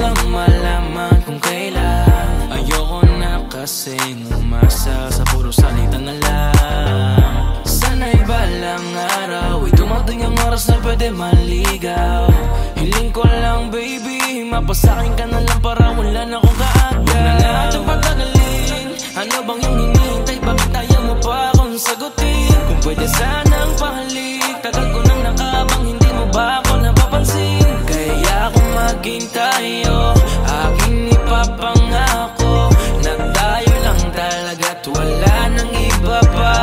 lang malaman kung kailan. Ayoko na kasing umasa sa puro salita na lang. Sana'y balang araw ay dumating ang oras na pwede maligaw. Hiling ko lang baby, mapasakin ka na lang para wala na akong kaagad. Huwag na natin patagalin, ano bang yung hinihintay? Bakit ayaw mo pa akong sagutin? Kung pwede sanang pahalik, tagal ko nang nakabang, hindi mo ba ako napapansin? Kaya kung maging tayo, aking ipapangako na tayo lang talaga't wala nang iba pa.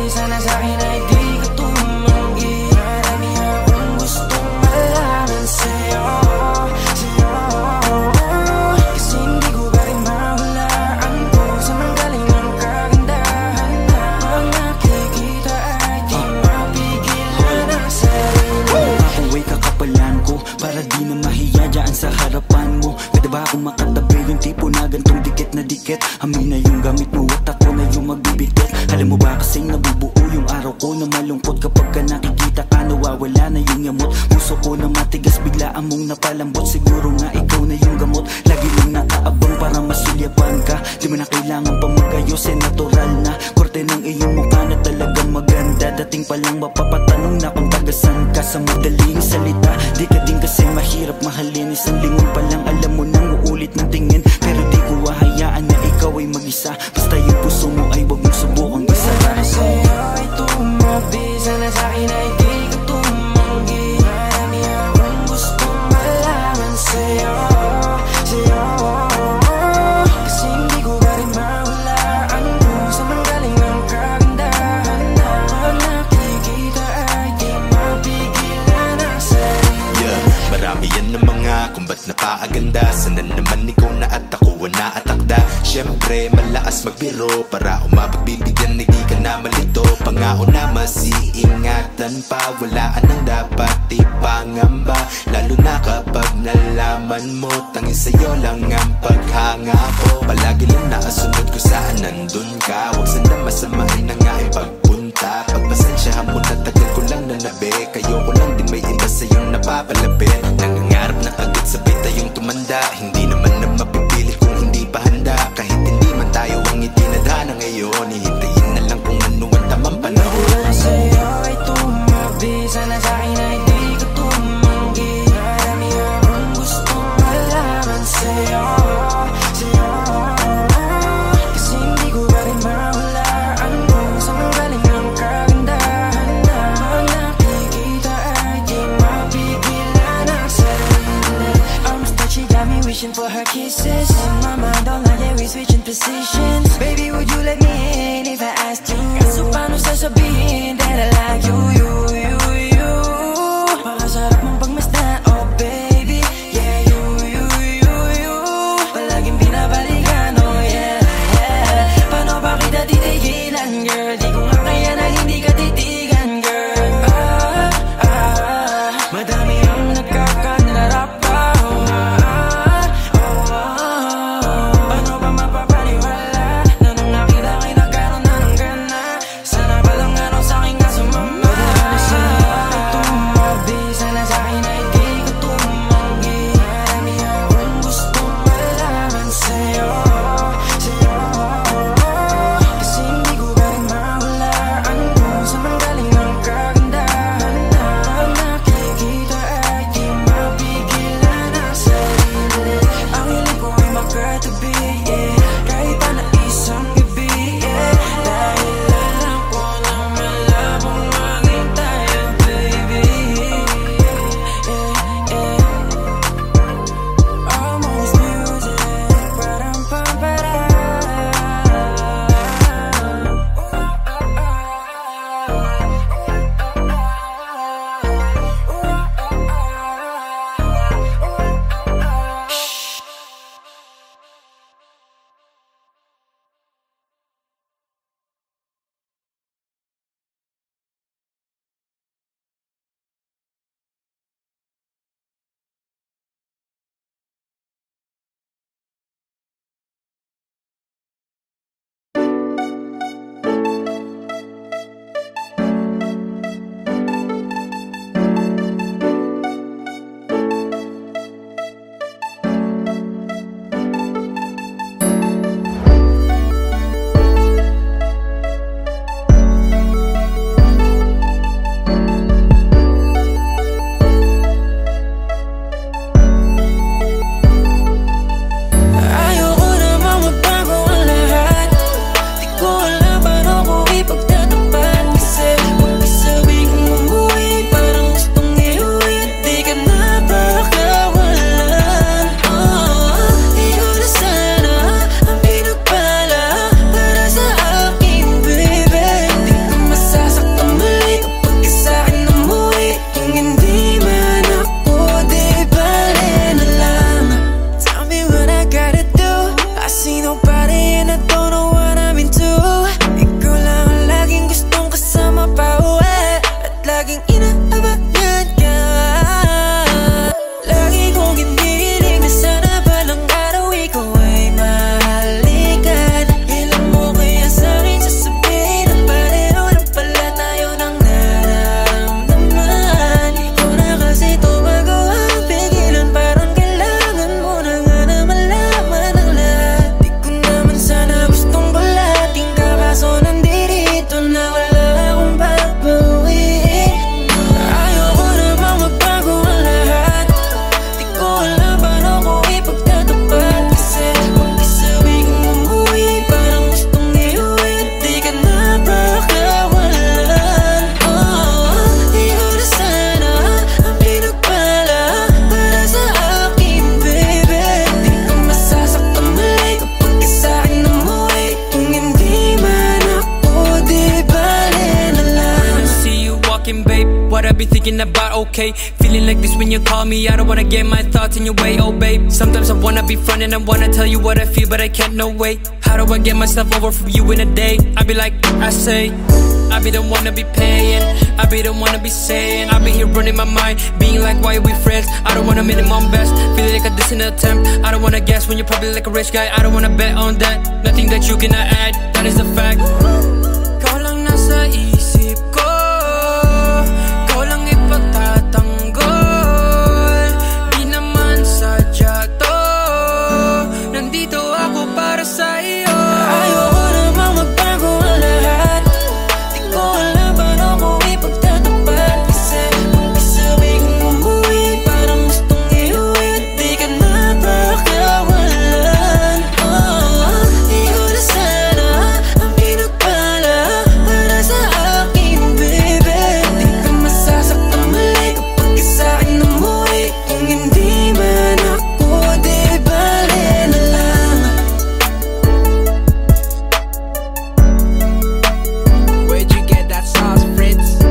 Sana sa'kin ay di ka tumanggi. Marami akong gustong malaman sa'yo, kasi hindi ko ba rin mahulaan kung saan ang galing ang kagandahan na pag nakikita ay di mapigilan ang sarili. Ako ay kakapalan ko para di na mahiya dyan sa harapan mo. Pwede ba akong makatabi yung tipo na gantong dikit na dikit? Amin na yung gamit mo at ako na yung magbibigit. Alam mo ba kasing nabubuo yung araw ko na malungkot kapag ka nakikita ka, nawawala na yung yamot. Puso ko na matigas, biglaan mong napalambot. Siguro nga ikaw na yung gamot. Lagi lang nakaabang para masulyapan ka. Di mo na kailangan pang magayos, eh natural na korte ng iyong mukha na talagang maganda. Dating pa lang mapapatanong na kung tagasan ka. Sa madaling salita, di ka din kasi mahirap mahalin. Isang lingon pa lang alam mo nang uulit ng tingin. Pero di ko hahayaan na ikaw ay mag-isa. Basta yung puso mo ay wag mong subukang isa. Sana sa'yo ay tumabi, sana sa'kin ay di ka tumanggi. Marami akong gustong malaman sa'yo, kasi hindi ko ba rin mahulaan kung saan ang galing ang kagandahan na pag nakikita ay di mapigilan ang sarili. Marami yan na mga kung ba't napaaganda. Sana naman ikaw na at ako na atakda. Siyempre malakas magbiro para umapagbibigyan, hindi ka na malito. Pangako na masiingatan pa, walaan ang dapat ipangamba. Lalo na kapag nalaman mo tanging sa'yo lang ang paghanga ko. Palagi lang nakasunod ko saan nandun ka. Huwag sana masamain na nga ang pagpunta. Pagpasensyahan mo na tagal ko lang nanabi. Kayo ko lang din may iba sa'yong napapalapit. Nangangarap na agad sabay tayong tumanda. Hindi naman na mapipilit kung hindi pa handa. Kahit hindi man tayo ang itinadhana ngayon, hihintayin na lang kung ano ang tamang panahon. Sana sa'yo ay tumabi, sana sa'kin ay di ka tumanggi. Marami akong gustong malaman sa'yo, kasi hindi ko ba rin mahulaan kung saan ang galing ang kagandahan na pag nakikita ay di mapigilan ang sarili. Arms that she got me wishing for her kisses. In my mind all night, yeah, we switching positions. Baby, would you let me in if I asked you? Kaso paano sasabihin that I like you? Pakasarap mong pagmasdan, oh baby. Yeah, you palaging binabalikan, oh yeah. Paano ba kita titigilan, girl? Di ko nga kaya na hindi ka titigan, girl. Madami ang nagkakanarap pa, paano ba mapapaniwala na nung nakita kay nagkaroon na ng gana? Sana palang ano sa'kin ka sumama. Sana sa'yo ay tumabi, sana sa'kin ay di ka tumanggi. Marami akong gustong malaman sa'yo, kasi hindi ko ba rin mahulaan kung saan ang galing ang kagandahan na pag nakikita ay di mapigilan thinking about, okay. Feeling like this when you call me, I don't wanna get my thoughts in your way, oh babe. Sometimes I wanna be front and I wanna tell you what I feel, but I can't, no way. How do I get myself over from you in a day? I be like, I say, I be the one to be paying, I be the one to be saying, I be here running my mind, being like, why are we friends? I don't wanna minimum best, feeling like a distant attempt. I don't wanna guess when you're probably like a rich guy. I don't wanna bet on that, nothing that you cannot add, that is the fact. Ikaw lang nasa isip ko, ikaw lang ipagtatanggol. Di naman sadya to, nandito ako para sa iyo. Ayoko namang magbago ang lahat, di ko alam paano ko ipagtatapat. Kasi kung isabi kong umuwi, parang gustong iuwi, di ka na pakawalan. Di ko na sana ang pinagpala para sa akin, baby. Di ka masasaktan mali kapag sa'kin umuwi. Kung hindi man ako, di bale na lang. Where'd you get that sauce, Fritz?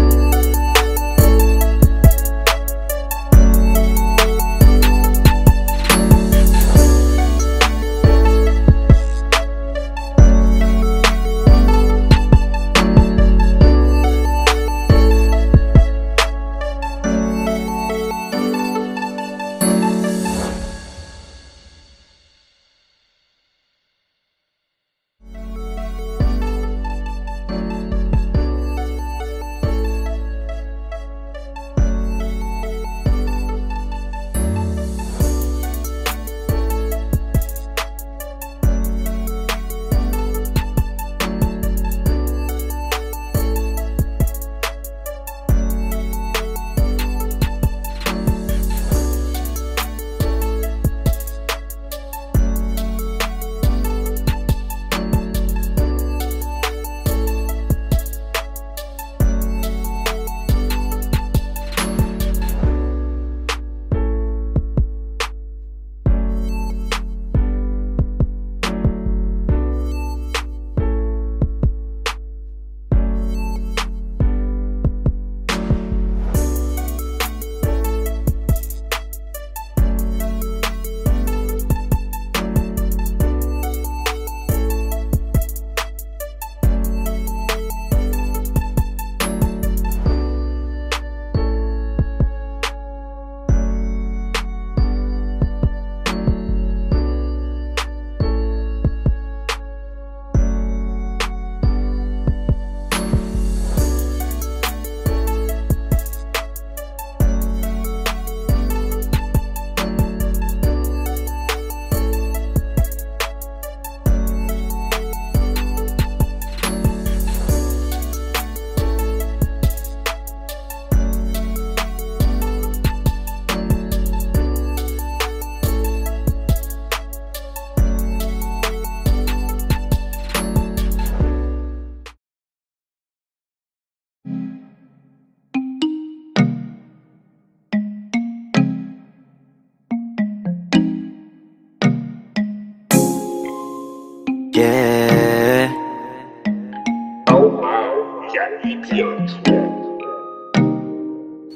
Yeah.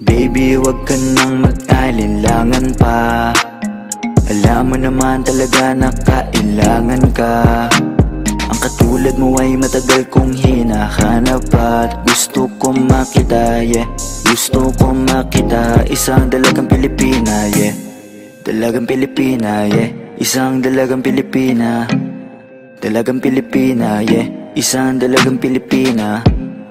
Baby, wag ka nang mag-alinlangan pa. Alam mo naman talaga na kailangan ka. Ang katulad mo ay matagal kong hinahanap at gusto kong makita, yeah. Gusto kong makita isang dalagang Pilipina, yeah. Dalagang Pilipina, yeah. Isang dalagang Pilipina. Dalagang Pilipina, yeah. Isang dalagang Pilipina.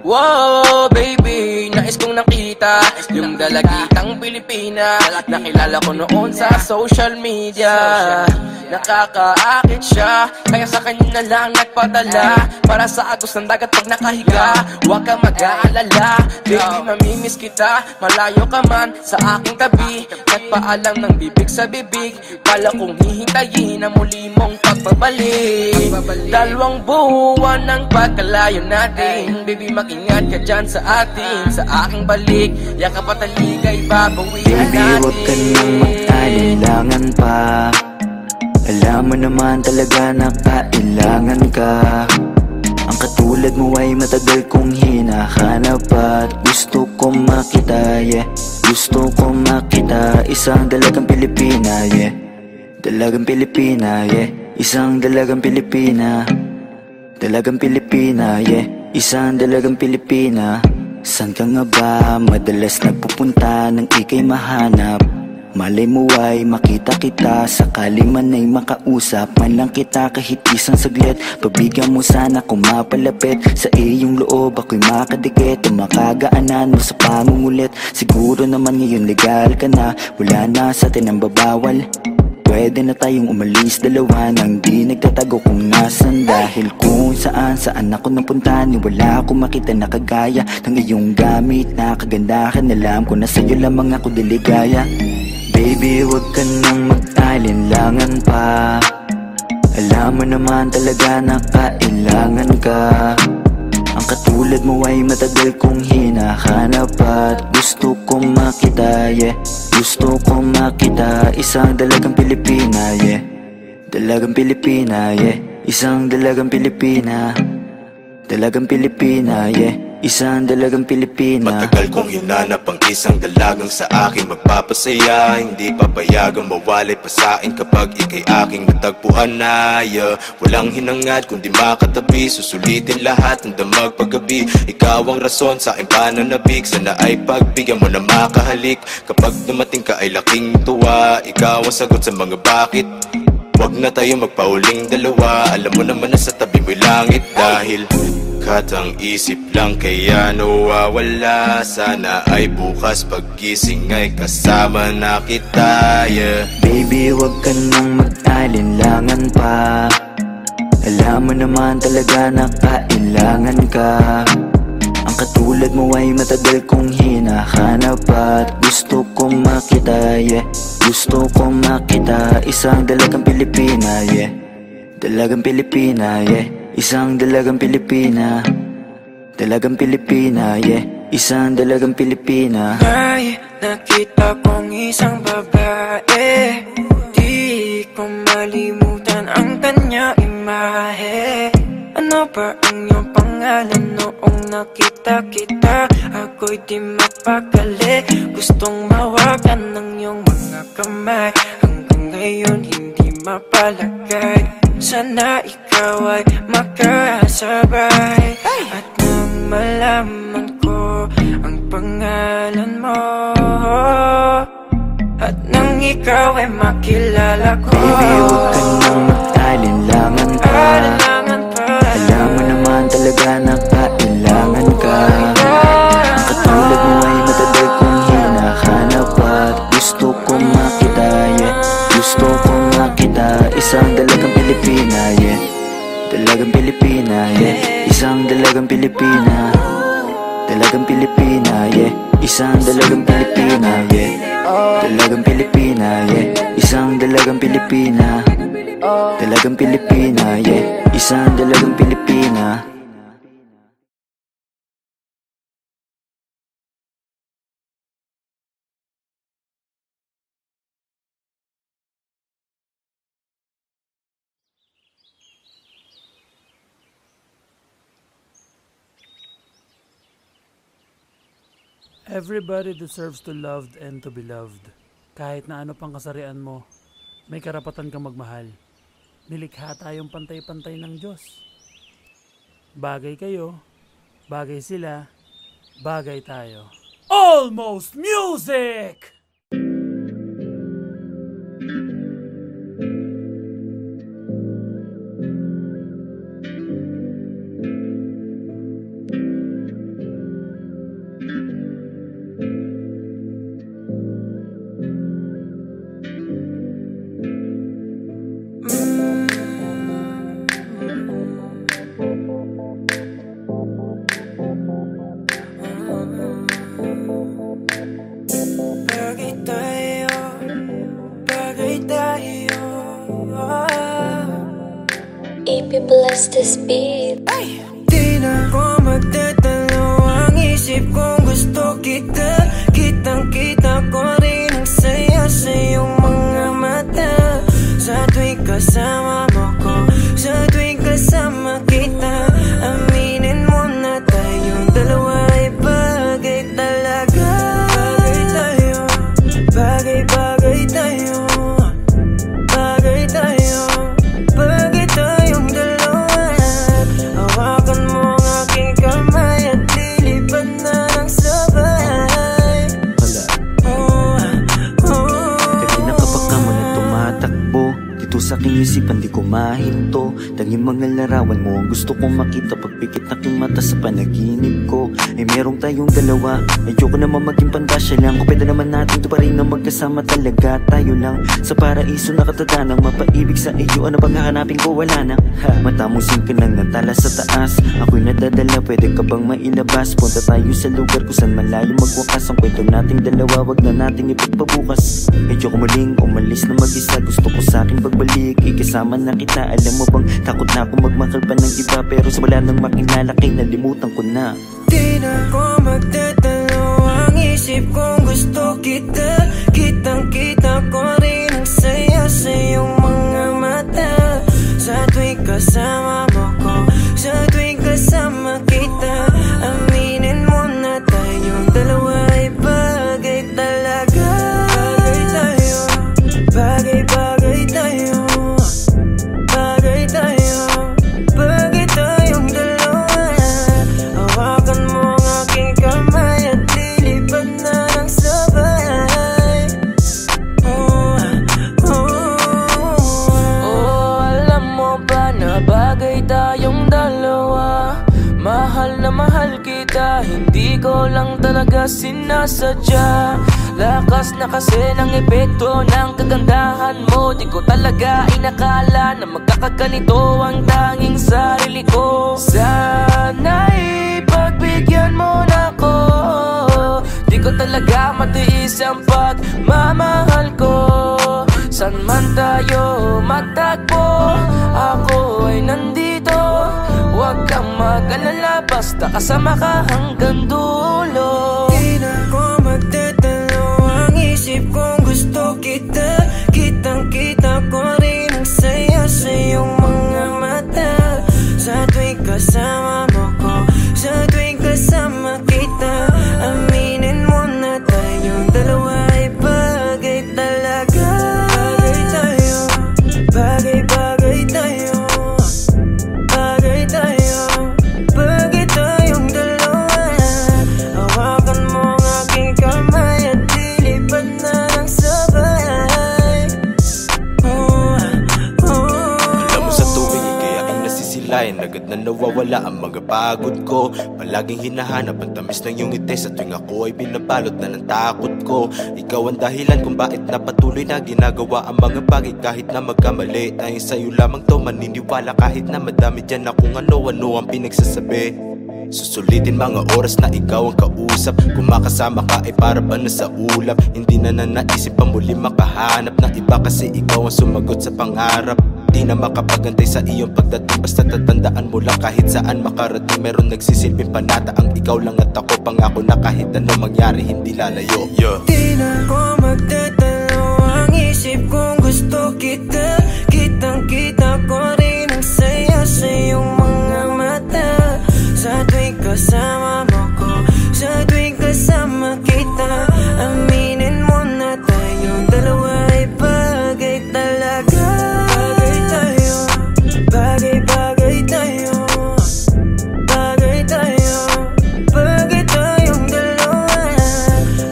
Wow, baby, nais kong nakita yung dalagitang Pilipina. Nakilala ko noon sa social media. Nakakaakit siya, kaya sa kanya na lang nagpadala. Para sa agos ng dagat pag nakahiga. Huwag ka mag-aalala, baby, mamimiss kita. Malayo ka man sa aking tabi. Nagpaalam ng bibig sa bibig. Kala kong hihintayin na muli mong pagbabalik. Dalawang buwan ng pagkalayo natin, baby, mag-ingat ka dyan sa atin. Sa aking balik, yakap at taligay babawihan natin. Baby, huwag ka nang mag-alinlangan pa. Alam mo naman talaga na kailangan ka. Ang katulad mo ay matagal kong hinahanap at gusto kong makita, yeah. Gusto kong makita, isang dalagang Pilipina, yeah. Dalagang Pilipina, yeah. Isang dalagang Pilipina. Dalagang Pilipina, yeah. Isang dalagang Pilipina. San ka nga ba madalas nagpupunta nang ika'y mahanap? Malay mo ay makita kita, sakali man ay makausap man lang kita kahit isang saglit. Pabigyan mo sana kung mapalapit sa iyong loob, ako'y makadikit o makagaanan mo sa pangungulit. Siguro naman ngayon legal ka na, wala na sa atin ang babawal. Pwede na tayong umalis dalawa nang di nagtatago kung nasan. Dahil kung saan ako napunta, ni wala akong makita na kagaya ng iyong gamit na kagandahan. Alam ko na sa'yo lamang ako diligaya. Baby, wag ka nang mag-alinlangan pa. Alam mo naman talaga na kailangan ka. Ang katulad mo ay matagal kong hinahanap at gusto kong makita, yeah. Gusto kong makita, isang dalagang Pilipina, yeah. Dalagang Pilipina, yeah. Isang dalagang Pilipina. Dalagang Pilipina, yeah. Isang dalagang Pilipina. Matagal kong hinanap ang isang dalagang sa akin magpapasaya. Hindi papayagang mawalay pa sa'kin kapag ika'y aking natagpuan na, yeah. Walang hinangad kundi makatabi, susulitin lahat ng damag paggabi. Ikaw ang rason sa aking pananabik, sana ay pagbigyan mo na makahalik. Kapag dumating ka ay laking tuwa, ikaw ang sagot sa mga bakit. Wag na tayo magpauling dalawa, alam mo naman na sa tabi mo'y langit. Dahil katang isip lang kaya nawawala, sana ay bukas paggising ay kasama na kita, yeah. Baby, wag ka nang mag-alinlangan pa. Alam mo naman talaga na kailangan ka. Ang katulad mo ay matagal kong hinahanap at gusto kong makita, yeah. Gusto kong makita, isang dalagang Pilipina, yeah. Dalagang Pilipina, yeah. Isang dalagang Pilipina. Dalagang Pilipina, yeah. Isang dalagang Pilipina. May nakita kong isang babae, di ko malimutan ang kanya imahe. Ano ba ang iyong pangalan noong nakita kita? Ako'y di mapakali, gustong mawagan ng iyong mga kamay. Hanggang ngayon hindi mapalagay, sana ikaw ay makasabay. At nang malaman ko ang pangalan mo, at nang ikaw ay makilala ko, baby, huwag ka nang mag-alinlangan pa. Alam mo naman talaga na kailangan ka. Ang katulad mo ay matagal kong hinahanap at gusto kong makita, yeah. Gusto kong makita, isang dalagang Pilipina, yeah. Dalagang Pilipina, yeah. Isang dalagang Pilipina. Dalagang Pilipina, yeah. Isang dalagang Pilipina, yeah. Dalagang Pilipina, yeah. Isang dalagang Pilipina. Dalagang Pilipina, yeah. Isang dalagang Pilipina. Everybody deserves to loved and to be loved. Kahit na ano pang kasarian mo, may karapatan kang magmahal. Nilikha tayong pantay-pantay ng Diyos. Bagay kayo, bagay sila, bagay tayo. Almost Music! Bless this beat. Di na ko magdadalo ang isip kong gusto kita. Kitang-kita ko rin ang saya sa iyong mga mata. Sa tuwing kasama mo ko, sa tuwing kasama kita, sa aking isipan, di ko mahinto. Tanging mga larawan mo ang gusto kong makita. Pagpikit na aking mata sa panaginip ko, ay merong tayong dalawa. Ayoko naman maging pandasya lang. Kung pwede naman natin to pa rin na magkasama talaga. Tayo lang sa paraiso nakatadanang mapaibig sa iyo. Ano bang hahanapin ko? Wala na. Matamusin ka lang ng tala sa taas. Ako'y nadadala, pwede ka bang mailabas? Punta tayo sa lugar kung saan malayo magwakas. Ang kwento nating dalawa, wag na nating ipagpabukas. Medyo ko muling umalis na mag-isa. Gusto ko sa akin pagbalik, ikasama na kita. Alam mo bang takot na ako magmahal pa ng iba, pero sa wala nang makilala kay nalimutan ko na. Di na ko magtatalo ang isip kong gusto kita. Kitang-kita ko rin ang saya sa iyong mga mata. Sa tuwing kasama mo ko, sa tuwing kasama kita, aminin mo na tayong dalawa ay bagay talaga. Bagay tayo, bagay-bagay tayo, bagay tayo, bagay tayong dalawa. Hawakan mo ang aking kamay at lilipad na ng sabay. Alam mo ba na bagay tayong dalawa? Mahal na mahal kita, hindi ko lang talaga sinasadya. Lakas na kasi ng epekto ng kagandahan mo. Di ko talaga inakala na magkakaganito ang tanging sarili ko. Sana'y pagbigyan mo na ko. Di ko talaga matiis ang pagmamahal ko. San man tayo magtagpo, ako ay nandito. Huwag kang mag-alala, basta kasama ka hanggang dulo. Di na ko magtatalo ang isip kong gusto kita. Kitang-kita ko rin ang saya sa iyong mga mata. Sa tuwing kasama mo ko, sa tuwing kasama kita, aminin mo na tayong dalawa ay bagay talaga. Bagay tayo, bagay-bagay tayo, bagay tayo, bagay tayong dalawa. Hawakan mo ang aking kamay at lilipad na ng sabay. Alam mo sa tuwing ikay aking nasisilayan, agad na nawawala ang mga pagod ko. Palaging hinahanap ang tamis ng iyong ngiti. Sa tuwing ako ay binabalot na ng takot ko. Ikaw ang dahilan kung bakit napatuloy na ginagawa ang mga bagay kahit na magkamali. Dahil sa'yo lamang to maniniwala kahit na madami dyan na kung ano-ano ang pinagsasabi. Susulitin mga oras na ikaw ang kausap. Kung makasama ka ay para ba na sa ulap. Hindi na naisip pa muli makahanap ng iba, kasi ikaw ang sumagot sa pangarap. Di na makapagantay sa iyong pagdating, basta tatandaan mo lang kahit saan makarating. Meron nagsisilbing panata ang ikaw lang at ako. Pangako na kahit ano mangyari hindi lalayo. Di na ko magtatalo ang isip kong gusto kita. Kitang-kita ko rin ang saya sa iyong mga mata. Sa tuwing kasama mo ko, sa tuwing kasama kita, aminin mo na tayong dalawa ay bagay talaga. Bagay tayo, bagay-bagay tayo, bagay tayo, bagay tayong dalawa.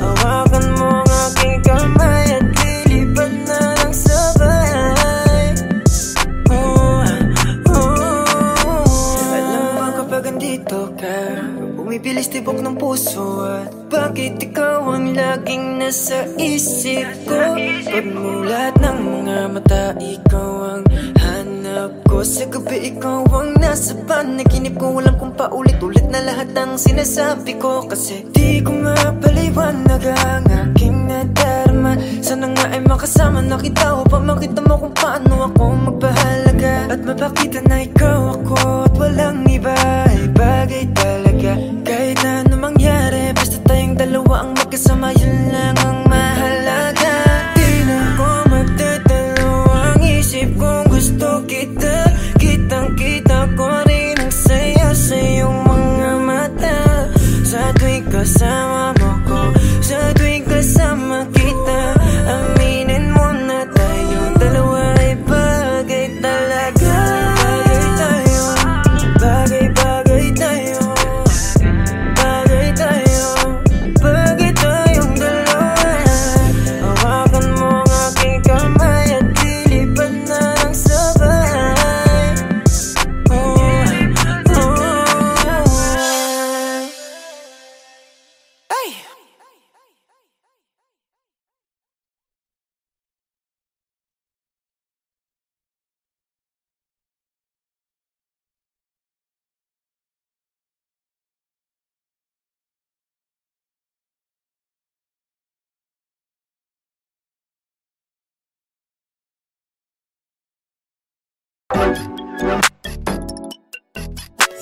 Hawakan mo ang aking kamay at lilipad na ng sabay. Alam mo kapag andito ka, bumibilis tibok ng puso. At bakit ikaw ang laging nasa isip ko? Pagmulat ng mga mata, ikaw ang hanap ko. Sa gabi ikaw ang nasa panaginip ko. Alam kong paulit-ulit na lahat ng sinasabi ko, kasi di ko mapaliwanag ang aking nadarama. Sana nga ay makasama na kita upang makita mo kung paano ako magpahalaga. At mapakita na ikaw ako at walang iba ay bagay talaga. Kahit na ano mangyari, basta tayong dalawa ang magkasama, yun lang ang mahalaga. Di na ko magtatalo ang isip kong gusto kita. Kitang-kita ko rin ang saya sa iyong mga mata. Sa tuwing kasama mo ko, sa tuwing kasama kita, aminin mo na tayong dalawa ay bagay talaga. Bagay tayo, bagay-bagay tayo,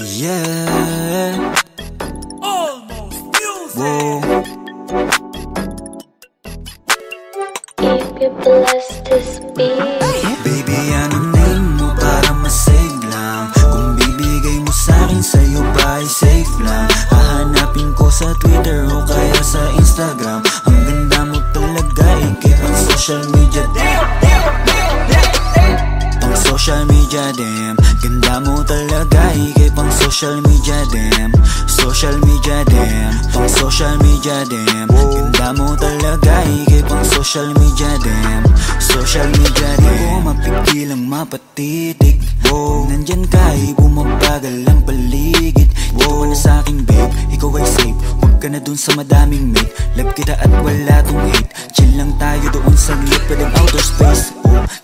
Yeah. Almost music. Whoa. Keep you blessed this beat. Baby, ano name mo para masave lang? Kung bibigay mo sa'kin, sa'yo ba ay safe lang? Hahanapin ko sa Twitter o kaya sa Instagram. Ang ganda mo talaga, ikip ang social media. Pang social media, damn. Ganda mo talaga, ikip ang social media, damn. Social media, damn. Pang social media, damn. Ganda mo talaga, ikip ang social media, damn. Social media, damn. Di ko mapigil ang mapatitig. Nandyan ka, bumabagal ang paligid. Dito ka na sa'kin, babe, ikaw ay safe. Huwag ka na dun sa madaming mate. Love kita at wala tong hate. Chill lang tayo doon sa lit, pwedeng outer space.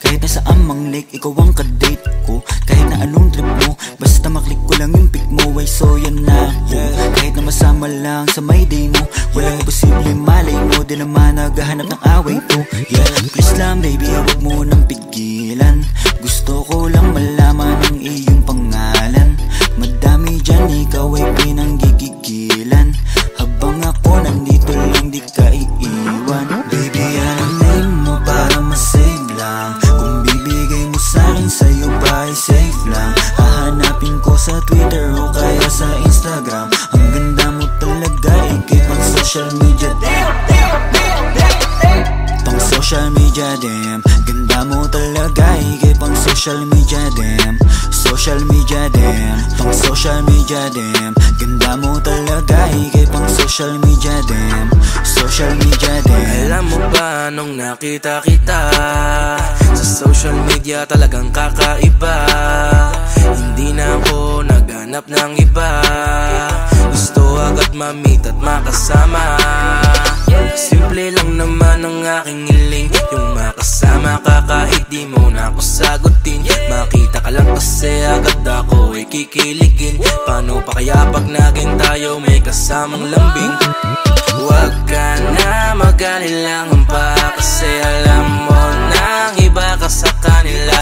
Kahit nasa amang lake, ikaw ang kadate ko. Kahit na anong trip mo, basta maklik ko lang yung pic mo. Ay so yan na ako. Kahit na masama lang sa my day mo, walang posible malay mo. Di naman naghahanap ng away to. Yeah, please lang baby, huwag mo nang pigilan. Gusto ko lang malaman ang iyong pangalan. Madami dyan, ikaw ay pinanggigigilan. Habang ako nandito lang, di ka iiwan. Baby, ano name mo para masave lang? Kung bibigay mo sa'kin, sa'yo ba ay safe lang? Hahanapin ko sa Twitter o kaya sa Instagram. Ang ganda mo talaga, ikip ang social media. Pang social media, damn. Ganda mo talaga, ikip ang social media, damn. Social media, damn. Pang social media, damn. Ganda mo talaga, ikip ang social media, damn. Social media, damn. Alam mo ba nung nakita kita sa social media, talagang kakaiba. Hindi na ako naghanap ng iba. Gusto agad ma-meet at makasama. Simple lang naman ang aking hiling, yung makasama ka kahit di mo na ako sagutin. Makita ka lang kasi agad ako ay kikiligin. Paano pa kaya pag naging tayo may kasamang lambing? Huwag ka na mag-alilangan pa, kasi alam mo nang iba ka sa kanila.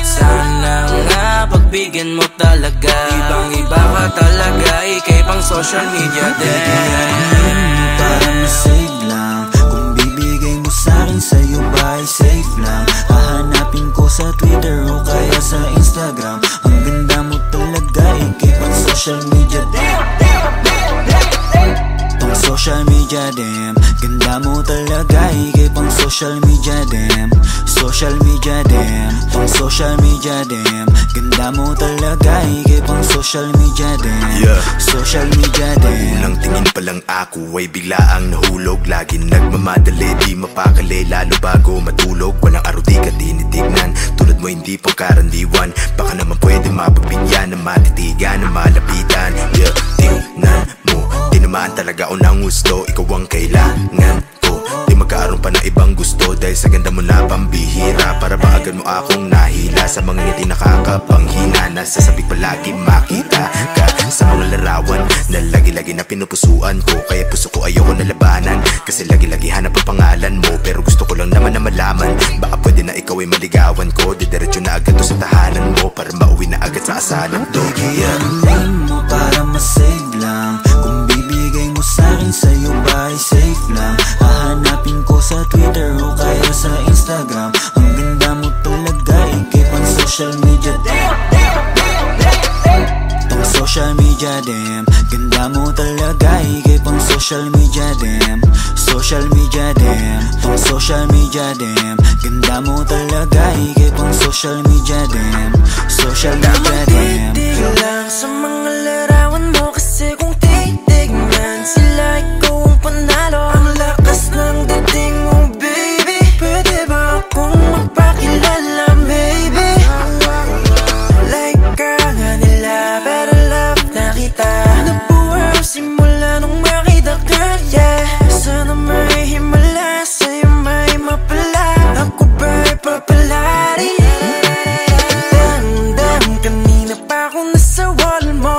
Sana nga pagbigyan mo talaga, ibang iba ka talaga, ikay pang social media din. Para masave lang, kung bibigay mo sa'kin, sa'yo ba ay safe lang? Hahanapin ko sa Twitter o kaya sa Instagram. Ang ganda mo talaga, ikip ang social media. Pang social media, damn. Ganda mo talaga, ikip ang social media, damn. Social media, damn. Pang social media, damn. Ganda mo talaga, ikip ang social media, damn. Social media, damn. Unang tingin pa lang ako ay bigla ang nahulog. Lagi nagmamadali, di mapakali, lalo bago matulog. Walang araw di ka tinitignan, tulad mo hindi pang karandiwan. Baka naman pwede mapagbigyan ng matitigan, ng malapitan. Yeah, tingnan mo, tinamaan talaga o nang gusto. Ikaw ang kailangan ko, di magkaroon pa ng ibang gusto. Dahil sa ganda mo na pambihira, para ba agad mo akong nahila. Sa mga ngiti nakakapanghina, nasasabik palagi makita ka sa mga larawan na lagi-lagi na pinupusuan ko. Kaya puso ko ayoko na labanan, kasi lagi-lagi hanap ang pangalan mo. Pero gusto ko lang naman na malaman, baka pwede na ikaw ay maligawan ko. Didiretso na agad to sa tahanan mo, para mauwi na agad sa asalan to. Baby, ano name mo para masave lang? Kung bibigay mo sa'kin, sa'yo ba ay safe lang? Hahanapin ko sa Twitter o kaya sa Instagram. Ang ganda mo talaga, ikip ang social media. Pang social media, damn. Ganda mo talaga, ikip ang social media, damn. Social media, damn. Pang social media, damn. Ganda mo talaga, ikip ang social media, damn. Social media, damn. Titig lang sa mga larawan mo, kasi kung titignan sila, ikaw ang panalo. Ang lakas ng dating mo, baby. Pwede ba akong magpakilala, baby? Like ka nga nila, pero love na kita. Nabuhay simula nung makita ka, yeah. Sana may himala, sa'yo may mapala. Ako ba'y papalari? Damn, kanina pa ako nasa wall mo.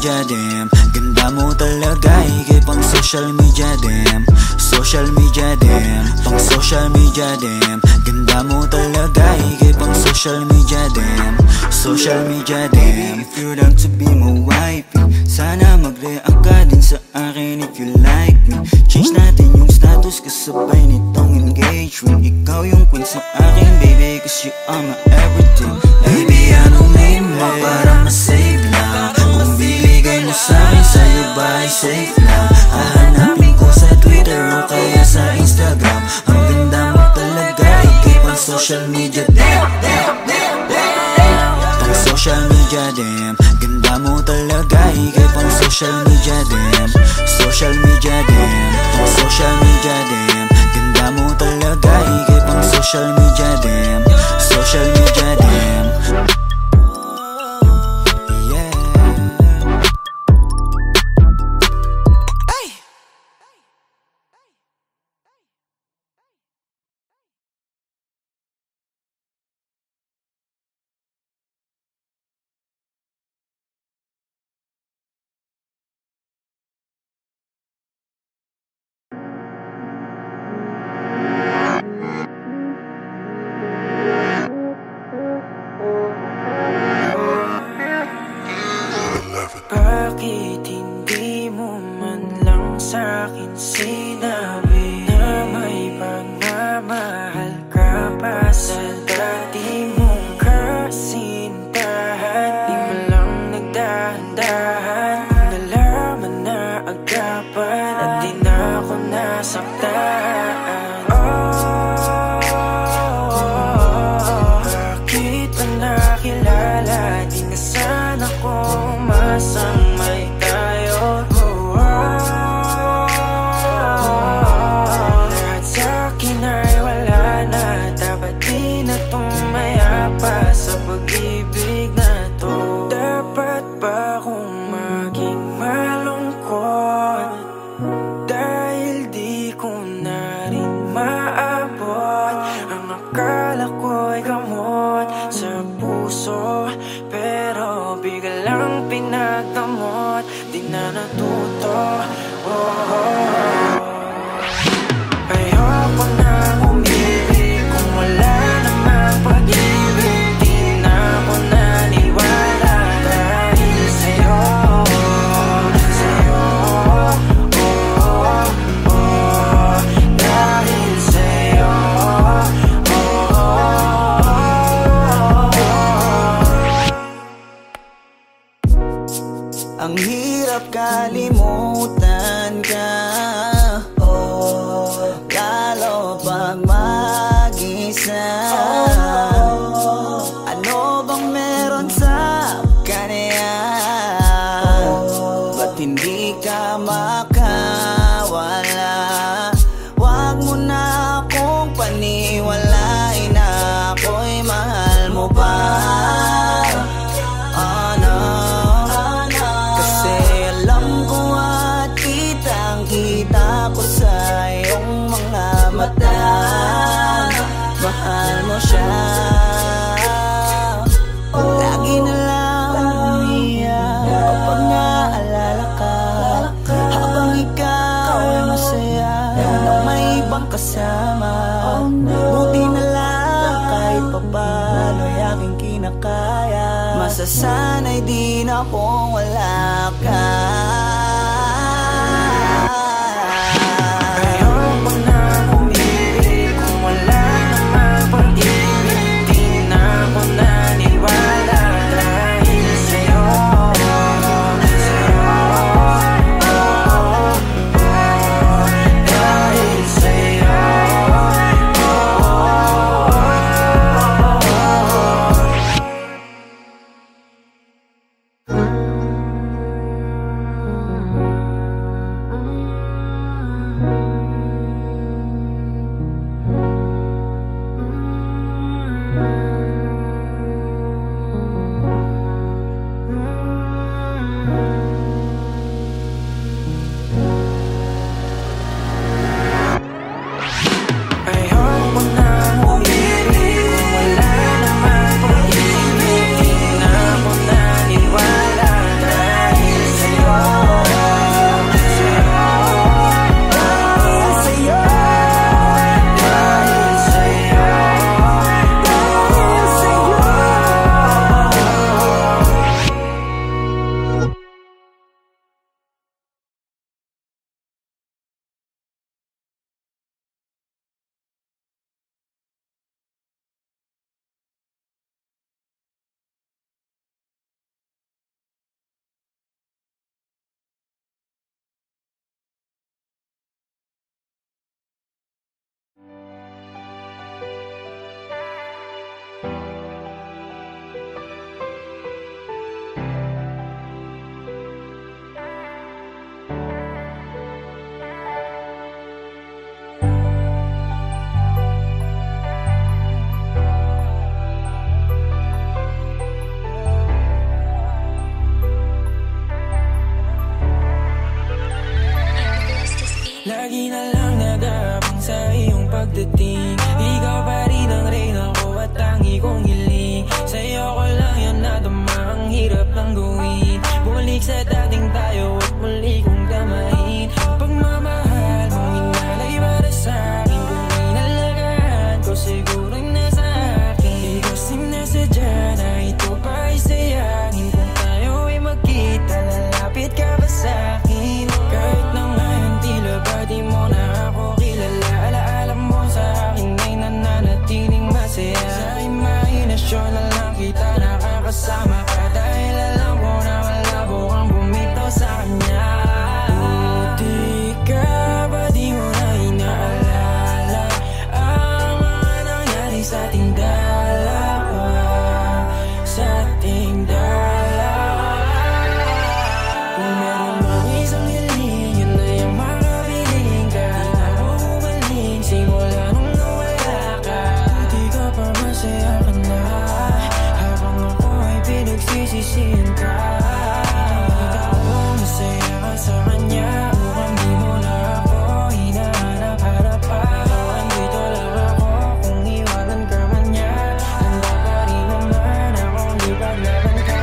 media dem. Ganda mo talaga, higay pang social media dem. Social media dem, pang social media dem. Ganda mo talaga, higay pang social media dem. Social media dem. If you want to be my wifey, sana mag-react ka din sa akin if you like me. Change natin yung status kasabay nitong engagement. Ikaw yung queen sa akin baby, cause you are my everything. Baby, anong name mo para ma-save lang? Kung bibigay mo sa'kin, sa'yo ba ay safe lang? Hahanapin ko sa Twitter o kaya sa Instagram. Ang ganda mo talaga, ikay pang social media dem. Pang social media dem. Ganda mo talaga, ikay pang social media dem. Social media dem. Pang social media dem. Ganda mo talaga, ikay pang social media dem. Social media dem. Bakit hindi mo man lang sa'kin sinabi na may pagmamahal ka pa sa dati mong kasintahan? Di mo lang nagdahan-dahan, nalaman na agapan at di na ako nasaktan. Bakit ba nakilala? Di na sana ko masang may tayo. Lahat sa'kin ay wala na, dapat di na tumaya pa sa pag-ibig na to. Dapat ba kung maging malungkot dahil di ko na rin maabot ang akala ko'y gamot sa puso, pero biglang pinagdamot, di na natuto. Ayoko nang umibig kung wala namang pag-ibig. Di na ako naniwala dahil sa'yo, sa'yo, dahil sa'yo. Ang hirap kalimutan ka, lalo pag mag-isa. Ano bang meron sa kanya? Ba't hindi ka makawala? Wag mo na akong paniwalain na ako'y mahal mo pa. Kita ko sa iyong mga mata, mahal mo siya. Lagi na lang umiyak kapag naalala ka, habang ikaw ay masaya na may ibang kasama. Buti na lang kahit papano ay aking kinakaya. Masasanay din akong wala ka. lang gawin. Bumalik sa dating tayo at muli kong gamahin. Pagmamahal mong inalay para sa'kin, kung inalagaan ko siguro'y nasa akin. Di kasi nasadya na ito pa ay sayangin. Kung tayo ay magkita, lalapit ka ba sa'kin? Kahit na ngayon tila ba di mo na ako kilala, alaala mo sa akin ay nananatiling masaya. Sa imahinasyon na lang kita nakakasama ka, dahil alam ko na malabo kang bumitaw sa kanya. Buti ka ba di mo na inaalala ang mga nangyari sa ating dalawa, sa ating dalawa. Kung meron mang isang hiling, yun na yung makabiling ka. Di na ako bumalik simula nung nawala ka. Buti ka pa masaya ka na, habang ako ay pinagsisisihan ka. Nakita ko masaya ka sa kanya, mukhang di mo na ako hinahanap-harap. Andito lang ako kung iwanan ka man niya, handa pa rin naman akong ipaglaban ka.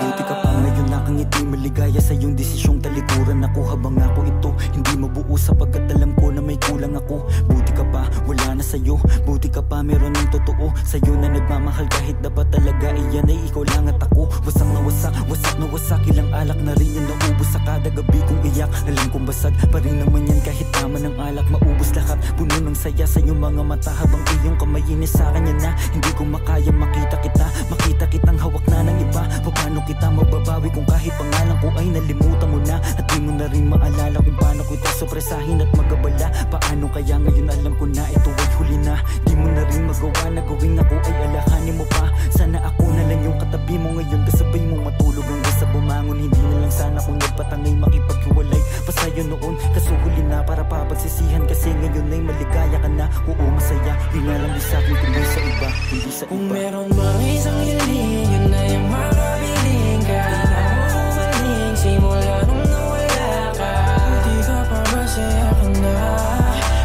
Buti ka pa ngayon nakangiti, maligaya sa iyong desisyong talikuran ako habang ako ito hindi mabuo, sapagkat alam ko na may kulang ako. Buti ka pa, wala na sa'yo. Buti ka pa, meron ng totoo sa'yo na nagmamahal, kahit dapat talaga iyan ay ikaw lang at ako. Wasak na wasak, wasak na wasak, ilang alak na rin yung naubos sa kada gabi kong iyak. Alam kong basag pa rin naman yan kahit tama ng alak, maubos lahat. Puno ng saya sa iyong mga mata habang iyong kamay inis sa kanya na hindi ko makaya makita kita. Makita kitang hawak na ng iba, paano kita mababawi kung kahit pangalan ko ay nalimutan mo na, at di mo na rin maalala kung paano ko ito sopresahin at magabala. Paano kaya ngayon alam ko na ito ay huli na, di mo na rin magawa na gawin ako ay alahanin mo pa. Sana ako na lang yung katabi mo ngayon, kasabay mo matulog hanggang sa bumangon. Hindi na lang sana kung nagpatangay makipaghiwalay pa sa'yo noon, kaso huli na para papagsisihan kasi ngayon ay maligaya ka na. Oo masaya, yun na lang di sa'kin kundi sa iba, kundi sa Kung iba. meron mang isang hiling, yun na yung makabiling ka. Di na ako bumalik simula nung nawala ka. Buti ka pa masaya ka na,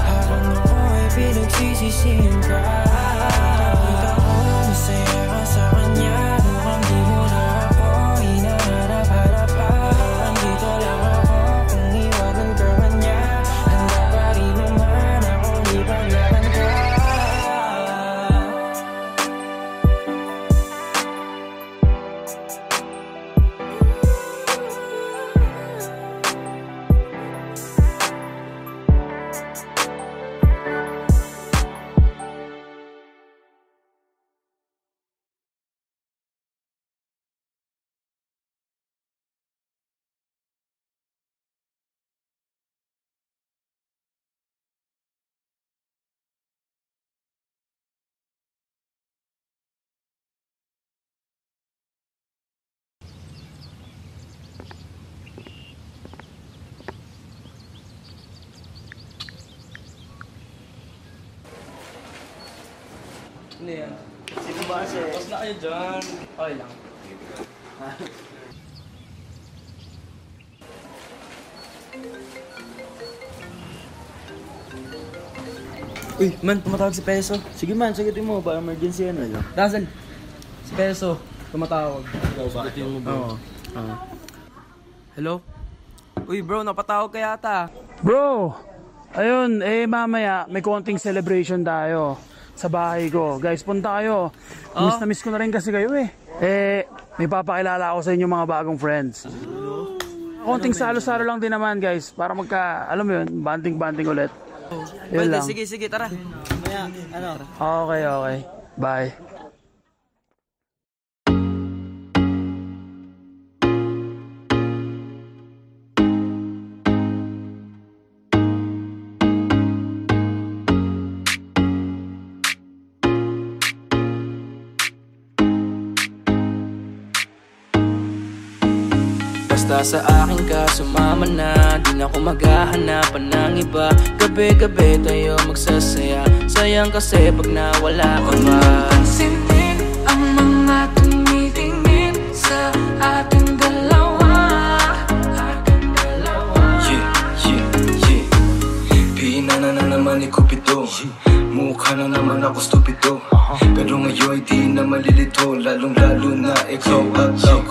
habang ako ay pinagsisisihan ka. Nakita ko masaya ka sa kanya, mukhang di mo na ako hinahanap-harap. Andito lang ako kung iwanan ka man niya, handa pa rin naman akong ipaglaban ka. Ano yan? Sino ba kasi? Tapos na kayo dyan. Okay lang. Uy, man, tumatawag si Peso. Sige man, sagutin mo ba emergency ano yun? Russell, si Peso, tumatawag. Sagutin mo ba? Oo. Hello? Uy bro, napatawag ka yata. Bro, ayun, mamaya may konting celebration tayo sa bahay ko. Guys, punta kayo. Miss na miss ko na rin kasi kayo eh. May papakilala ako sa inyo mga bagong friends. Konting salo-salo lang din naman guys, para alam mo yun, banding-banding ulit. Yun lang. Sige, tara. Okay. Bye. Basta sa akin ka sumama na, di na ako maghahanapan ng iba. Gabi-gabi tayo magsasaya, sayang kasi pag nawala ka ba. Pansinin ang mga tumitingin sa ating dalawa. Yeah. Pinana na naman ni Cupido, mukha na naman ako stupido. Pero ngayon di na malilito, lalong lalo na ikaw at ako.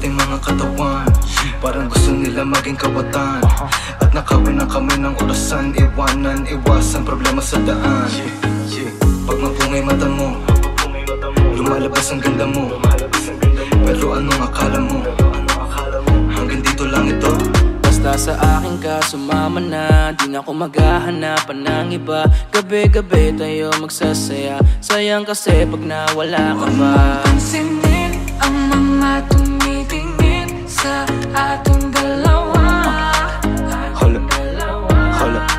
ating mga katawan. Parang gusto nila maging kawatan. At nakawin na kami ng orasan. Iwanan, iwasan problema sa daan. Pag mapungay mata mo, lumalabas ang ganda mo. Pero anong akala mo? Hanggang dito lang ito. Basta sa akin ka sumama na, di na ako maghahanapan ng iba. Gabi-gabi tayo magsasaya, sayang kasi pag nawala ka ba. Pansinin ang mga tumitingin sa ating dalawa. Hold up,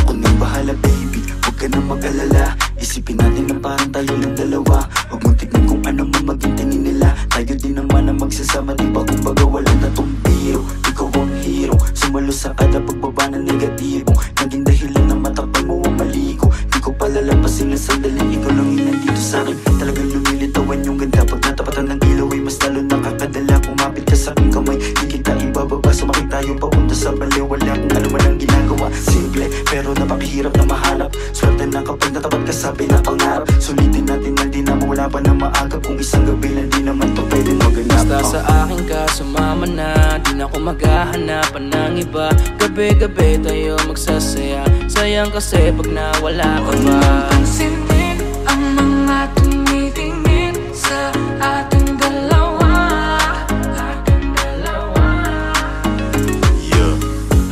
ako nang bahala baby, huwag ka nang mag-alala. Isipin natin na parang tayo lang dalawa. Huwag mong tignan kung ano man maging tingin nila. Tayo din naman ang magsasama, diba? Kumbaga wala na tong biro. Ikaw ang hero, sumalo sa kada pagbaba ng negatibong naging dahilan na matakpan mo ang mali ko. Di ko palalampasin na sandali, ikaw lang yung nandito sa'kin. Talagang lumilitawan yung ganda. Pag natapatan ng ilaw ay mas lalo nakakadala. Kumapit ka sa'king kamay, di kita ibababa. Sumakit tayo papunta sa baliw. Wala kung ano man ang ginagawa. Simple, pero napakahirap na mahanap. Swerte na kapag natapat ka sa pinapangarap. Sulitin natin na di na mawala pa na maaga. Kung isang gabi lang di naman to pwedeng maganap. Basta sa akin ka sumama na, di na ako maghahanapan ng iba. Gabi-gabi tayo magsasaya, sayang kasi pag nawala ka ba. Pansinin ang mga tumitingin sa ating dalawa. Yeah,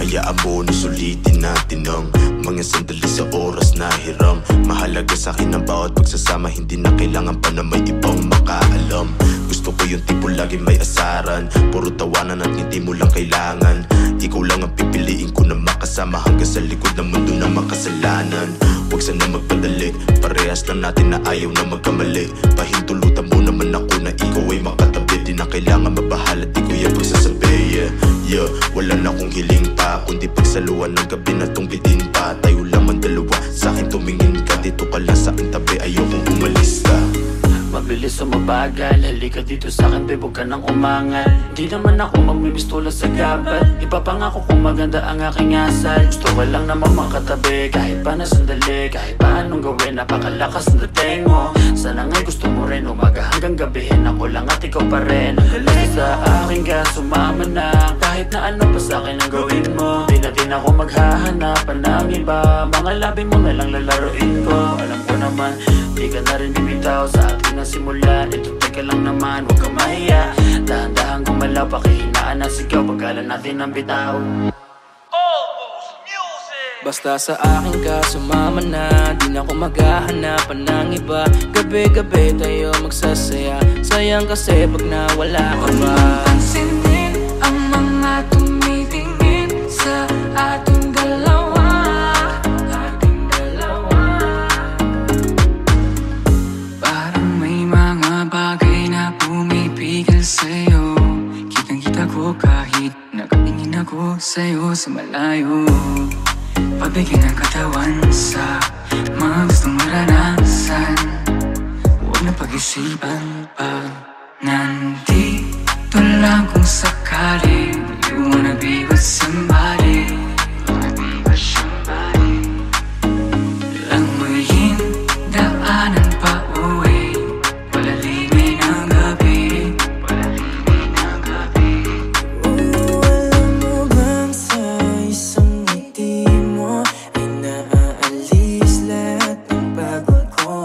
hayaan mo na sulitin natin ang mga sandali sa oras na hiram. Mahalaga sa akin ang bawat pagsasama, hindi na kailangan pa na may ibang makaalam. Gusto ko yung tipo lagi may asaran, puro tawanan at ngiti mo lang kailangan. Ikaw lang ang pipiliin ko na makasama hanggang sa likod ng mundo na makasalanan. Huwag sana magpadali, parehas lang natin na ayaw na magkamali. Pahintulutan mo naman ako na ikaw ay makatabi. Di na kailangan mabahala, di ko yan pagsasabi. Yeah, wala na akong hiling pa, kundi pagsaluan ng gabi na tong bitin pa. Tayo lamang dalawa, sa'kin tumingin ka. Dito ka lang sa'kin tabi, ayokong umalis ka. Mabilis o mabagal, halika dito sa'kin babe, huwag ka nang umangal. Di naman ako magmimistula sa gabal, ipapangako kung maganda ang aking asal. Gusto ko lang naman makatabi, kahit pa na sandali. Kahit pa anong gawin, napakalakas ng dating mo. Sana nga'y gusto mo rin, umaga hanggang gabihin. Ako lang at ikaw pa rin. Basta sa akin ka sumama na, kahit na ano pa sa'kin ang gawin mo. Di na din ako maghahanapan ng iba, mga labi mo na lang lalaroin ko. Alam ko naman, di ka na rin bibitaw sa atin na simulan. Ito teka lang naman, huwag kang mahiya. Dahan-dahan gumalaw, pakihinaan na sigaw, pagkalan natin ang bitaw. Basta sa akin ka sumama na, di na ako maghahanapan ng iba. Gabi-gabi tayo magsasaya, sayang kasi pag nawala ka ba. Pansinin ang mga tumitingin sa ating dalawa. Parang may mga bagay na pumipigil sa'yo. Kitang-kita ko kahit nakatingin ako sa'yo sa malayo. Pagbigyan ng katawan sa mga gustong maranasan. Huwag na pag-isipan pag nandito lang kung sakali. You wanna be with somebody. Langoyin daanan pa uwi, palalimin ang gabi. Alam mo bang sa isang ngiti mo ay naaalis lahat ng pagod ko.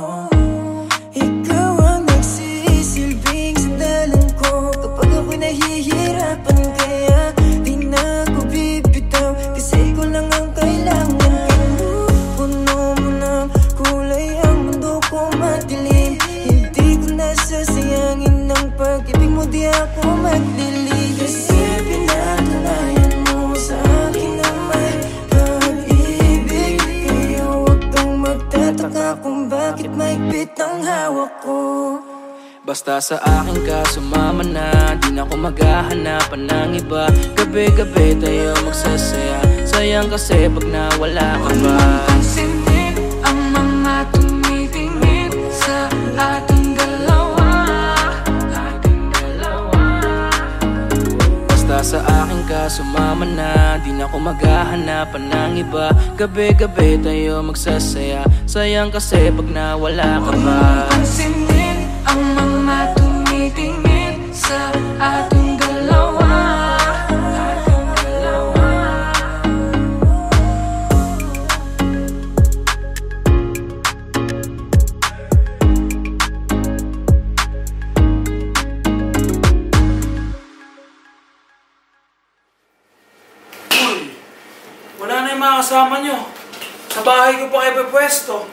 Ikaw ang nagsisilbing sandalan ko kapag ako'y nahihirapan. Kaya di na ako bibitaw, kasi ko lang ang kailangan. Puno mo ng kulay ang mundo ko madilim. Hindi ko nasasayangin ang pag-ibig mo, di ako maglilig. Kasi pinatunayan mo sa akin na may pag-ibig. Kaya huwag kang magtataka kung bakit mahigpit ang hawak ko. Basta sa akin ka sumama na, di na ako maghahanapan ng iba. Gabi-gabi tayo magsasaya, sayang kasi pag nawala ka ba. Pansinin ang mga tumitingin sa ating dalawa. Basta sa akin ka sumama na, di na ako maghahanapan ng iba. Gabi-gabi tayo magsasaya, sayang kasi pag nawala ka ba. Pansinin ang mga tumitingin sa ating dalawa. Wala na yung mga kasama nyo. Sa bahay ko pa kayo pwesto.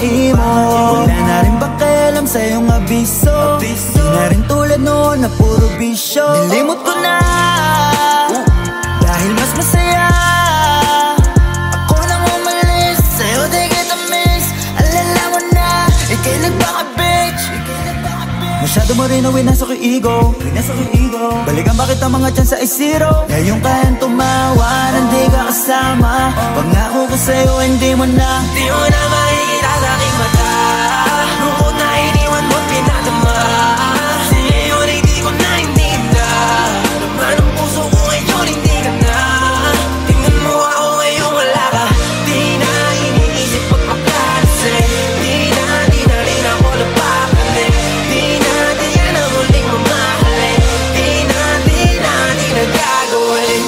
Wala na rin pakialam sa iyong abiso. Di na rin tulad noon na puro bisyo. Nilimot ko na dahil mas masaya. Ako nang umalis, sa'yo di kita miss. Alala mo na, ikay nagpaka-bitch. Masyado mo rin ang winasok yung ego. Balikan bakit ang mga chance ay zero. Ngayon kayang tumawa, hindi ka kasama. Pangako ko sa'yo, hindi mo na. Di mo na makikita sa aking mata. Lungkot na iniwan mo pinadama. Ngayon ay di ko naintinda. Naman ang puso ko ngayon hindi ka na. Tingnan mo ako ngayon wala ka. Di na iniisip pagpapalasin. Di na rin ako napakalit. Di na ang huling mamahalin. Di na gagawin.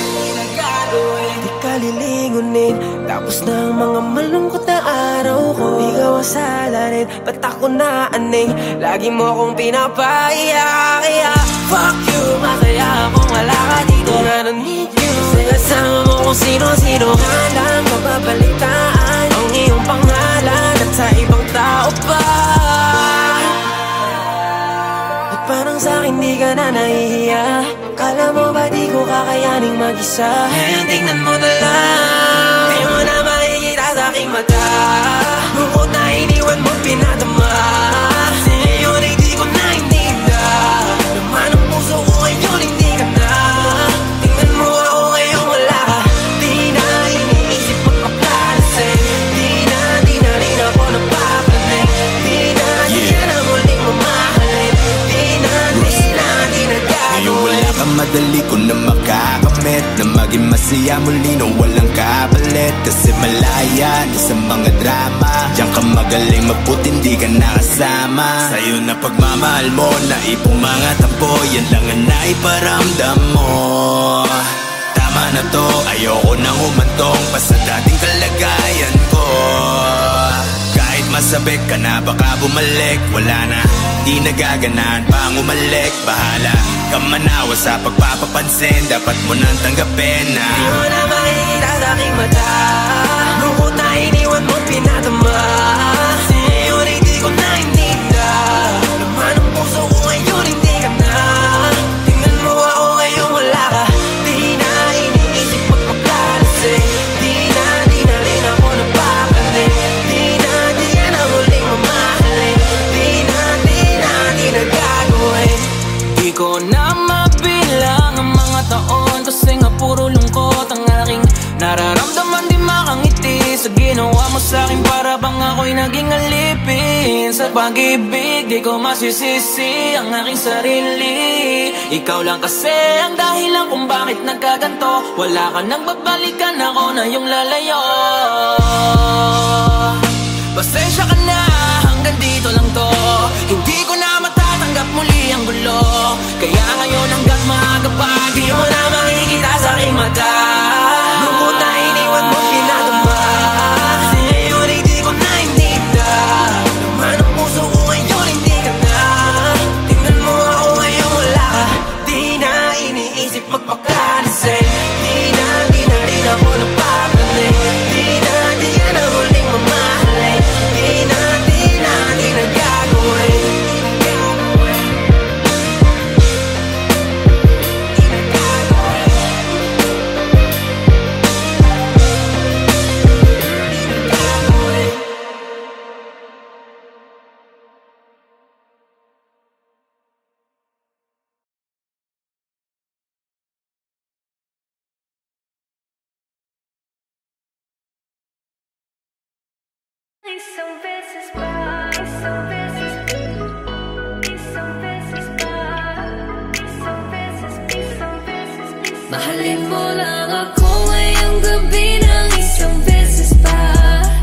Di ka lilingunin. Tapos na ang mga malungkot na araw ko. Ikaw ang salarin, ba't ako naaning? Lagi mo akong pinapaiyak. Fuck you, masaya akong wala ka dito. I don't need you. Kasi kasama mo kung sino-sino. Halang mababalitaan ang iyong pangalan at sa ibang tao pa. At parang sa'kin di ka na nahihiya. Kala mo ba di ko kakayaning mag-isa? Ngayon tingnan mo na lang. Di mo na makikita sa aking mata. Lungkot na iniwan mo pinadama. Ngayon ay di ko naintinda. Naman ang puso ko ngayon hindi ka na. Tingnan mo ako ngayon wala ka. Di na iniisip pagpapalasin. Di na rin ako napapalit. Di na ang huling mamahalin. Di na gagawin. Ngayon wala ka, madali ko na makakamit. Na maging masaya muli na walang kapalit. Kasi malaya na sa mga drama. Diyan ka magaling mabuti, hindi ka nakasama. Sa'yo na pagmamahal mo, na ipong mga tampo. Yan lang ang naiparamdam mo. Tama na to, ayoko nang humantong pa sa dating kalagayan ko. Kahit masabik ka na baka bumalik. Wala na, di nagaganaan pang umalik. Bahala ka manawa sa pagpapapansin. Dapat mo nang tanggapin na di mo na makikita sa aking mata. Lungkot na iniwan mo pinadama. Ngayon ay di ko naintinda. Naman ang puso ko ngayon hindi ka na. Tingnan mo ako ngayon wala ka. Di na iniisip pagpapalasin. Di na rin ako napapalit. Di na ang huling mamahalin. Di na gagawin. Di ko na mabilang ang mga taon. Kasi nga puro lungkot ang aking nararamdaman. Di makangiti sa ginawa mo sa'kin. Para bang ako'y naging alipin sa pag-ibig. Di ko masisisi ang aking sarili. Ikaw lang kasi ang dahilan kung bakit nagkaganto. Wala ka nang babalikan, ako na yung lalayo. Pasensya ka na, hanggang dito lang to. kilo. Kaya ngayon hanggat maaga pa, di mo na makikita sa aking mata. Lungkot na iniwan mo pinadama, ngayon ay di ko na inigda. Laman ang puso ko ngayon hindi ka na. Tingnan mo ako ngayon wala ka. Di na iniisip magpakalisay. Di na rin ako napapalay. Di ka na huling mamahalay. Di na gagawin. Isang beses pa, isang beses, isang beses pa, isang beses, isang beses, mahalin mo lang ako ngayong gabi ng isang beses pa.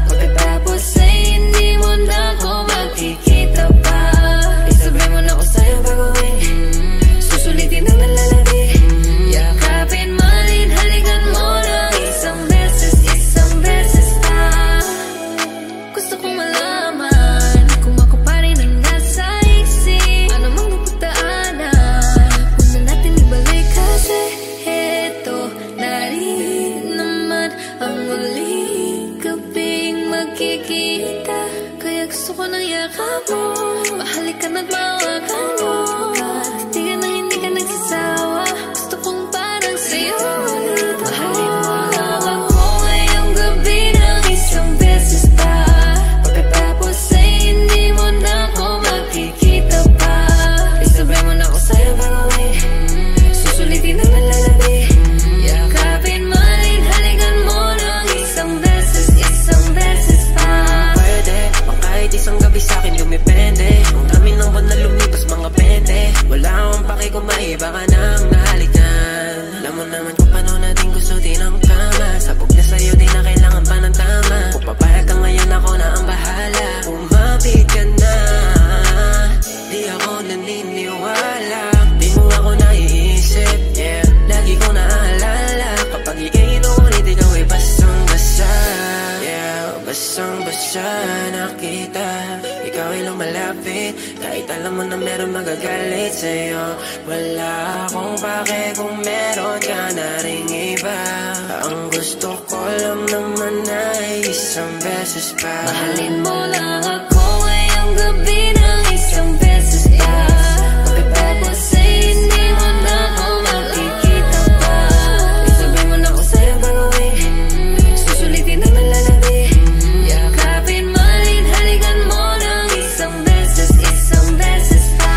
Pagkatapos ay hindi mo na ako makikita pa. Isabay mo na ako sa'yo baguhin, susulitin ang nalalabi. Yakapin, malin, halikan mo lang isang beses pa. Gusto kong malaman kung ako pa rin ang nasa isip. Ano mang napagdaanan, huwag na natin ibalik. Kasi eto na rin naman ang muling gabing magkikita. Kaya gusto ko ng yakap mo, mahalikan at mawakan mo. Di ka nang hindi ka nagsasawa, gusto kong parang sa'yo. Mahalin mo lang ako ngayong gabi ng isang beses pa. Pagkatapos ay hindi mo na ako makikita pa. Isabay mo na ako sa'yo baguhin, susulitin ang nalalabi. Yakapin, malin, halikan mo lang isang beses pa. Pwede, o kahit isang gabi sa'kin dumipende. Ang dami ng buwan na lumipas mga 20. Wala akong paki kung maiba ka nang nahalikan. Alam mo naman kung paano natin gusto din ang kama. Sabog na sa'yo, di na kailangan pa ng tama. Kung papayag ka ngayon, ako na ang bahala. Umapit ka na, di ako naniniwala. Di mo ako naiisip, yeah. Lagi ko naalala kapag iinulit ikaw ay basang-basa. Yeah, basang-basa nakita. Ikaw ay lumalapit, kahit alam mo na meron magagalit sa'yo. Wala akong pake kung meron ka na ring iba. Ang gusto ko lang naman ay isang beses pa. Mahalin mo lang ako ngayong gabi ng isang beses pa. Pagkatapos ay hindi mo na ako makikita pa. Isabay mo na ako sa'yo baguhin, susulitin ang nalalabi. Yakapin, malin, halikan mo ng isang beses pa.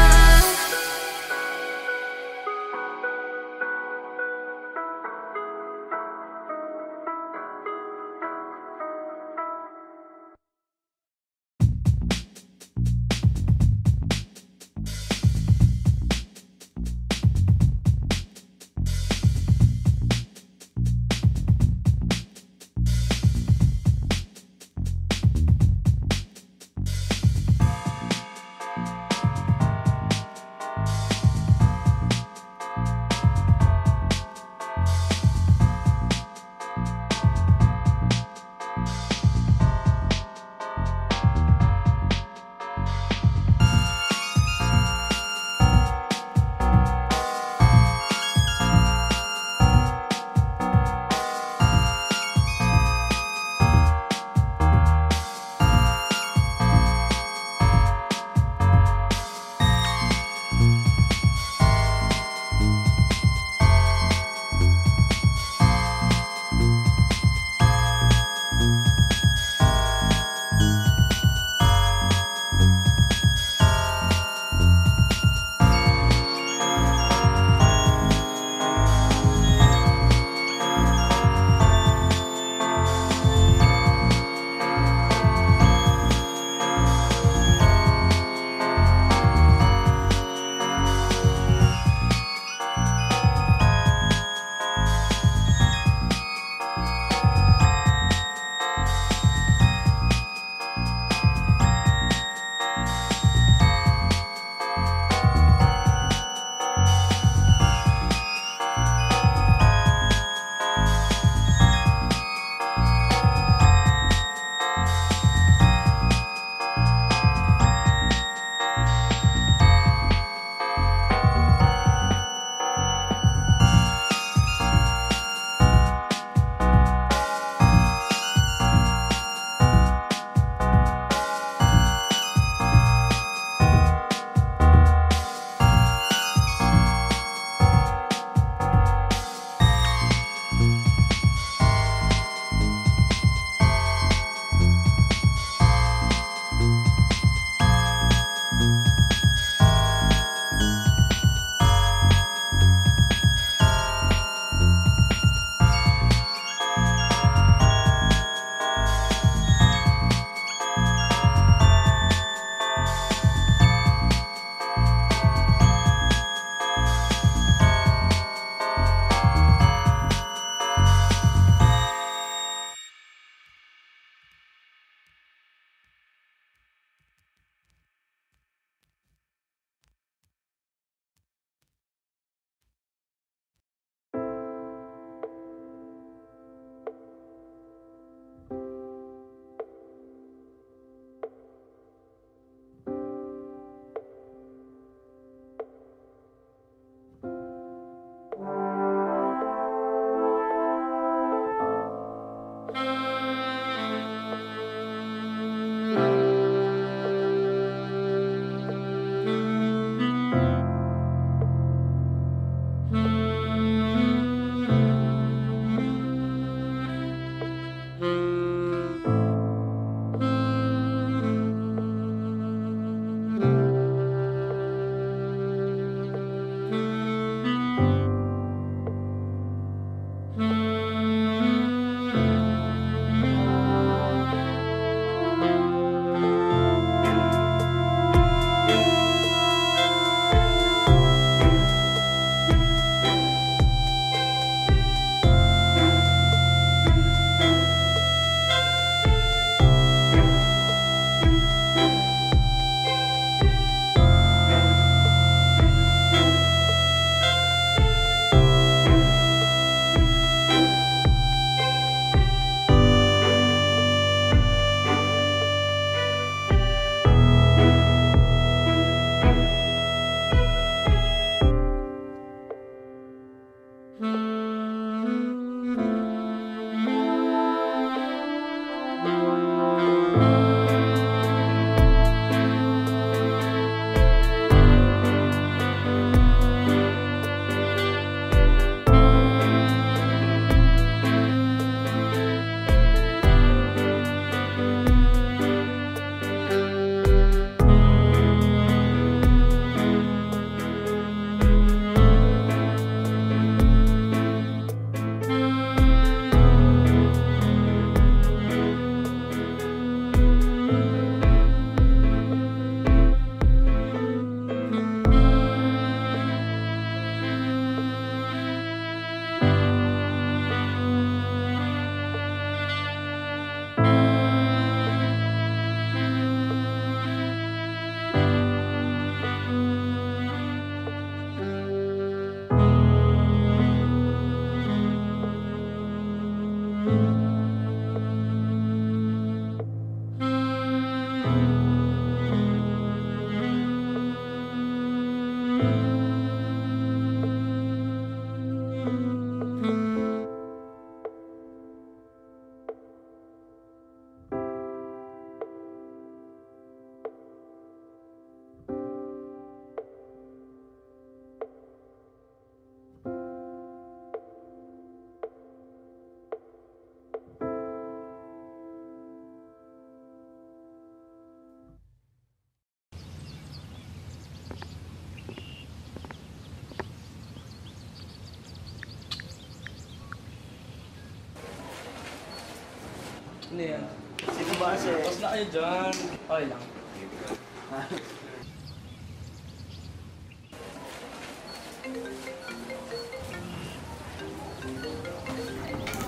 Ano yan? Sino ba kasi? Tapos na kayo dyan. Okay lang.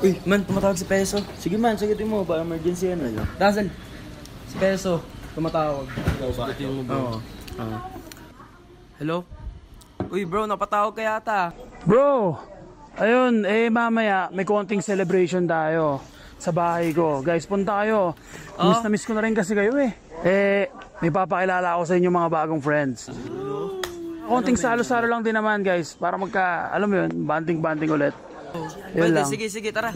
Uy, man, tumatawag si Peso. Sige man, sagutin mo ba emergency ano yun? Dazzle, si Peso, tumatawag. Sagutin mo ba? Oo. Hello? Uy bro, napatawag ka yata. Bro! Ayun, mamaya may konting celebration tayo sa bahay ko. Guys, punta kayo. Miss na miss ko na rin kasi kayo eh. May papakilala ako sa inyo mga bagong friends. Konting salo-salo lang din naman guys. Para magka, alam mo yun, banding-banding ulit. Yun lang. Sige, tara.